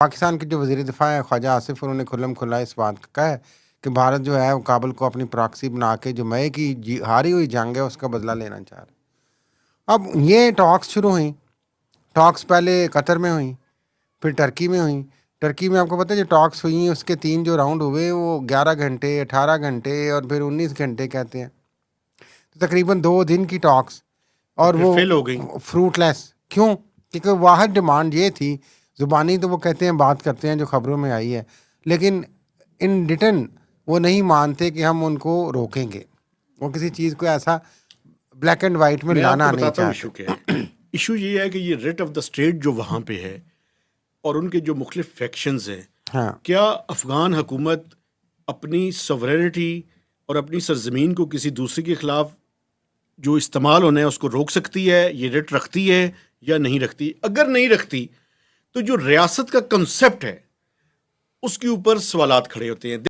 پاکستان کے جو وزیر دفاع ہے خواجہ آصف، انہوں نے کھلم کھلا اس بات کا کہا ہے کہ بھارت جو ہے وہ کابل کو اپنی پراکسی بنا کے جو مئی کی ہاری ہوئی جنگ ہے اس کا بدلہ لینا چاہ رہا ہے۔ اب یہ ٹاکس شروع ہوئیں، ٹاکس پہلے قطر میں ہوئیں، پھر ٹرکی میں ہوئیں۔ ٹرکی میں آپ کو پتہ ہے جو ٹاکس ہوئی اس کے 3 جو راؤنڈ ہوئے وہ 11 گھنٹے، 18 گھنٹے اور پھر 19 گھنٹے کہتے ہیں، تو تقریباً 2 دن کی ٹاکس، اور وہ فیل ہو گئی۔ فروٹ لیس۔ کیوں؟ کیونکہ واحد ڈیمانڈ یہ تھی، زبانی تو وہ کہتے ہیں بات کرتے ہیں جو خبروں میں آئی ہے، لیکن ان ریٹن وہ نہیں مانتے کہ ہم ان کو روکیں گے، وہ کسی چیز کو ایسا بلیک اینڈ وائٹ میں میں آپ لانا کو نہیں بتاتا ہوں چاہتے۔ ایشو کیا ہے۔ ایشو یہ ہے کہ یہ ریٹ آف دا اسٹیٹ جو وہاں پہ ہے اور ان کے جو مختلف فیکشنز ہیں، ہاں، کیا افغان حکومت اپنی سوورینٹی اور اپنی سرزمین کو کسی دوسرے کے خلاف جو استعمال ہونا ہے اس کو روک سکتی ہے؟ یہ ریٹ رکھتی ہے یا نہیں رکھتی؟ اگر نہیں رکھتی تو جو ریاست کا کنسیپٹ ہے اس کے اوپر سوالات کھڑے ہوتے ہیں۔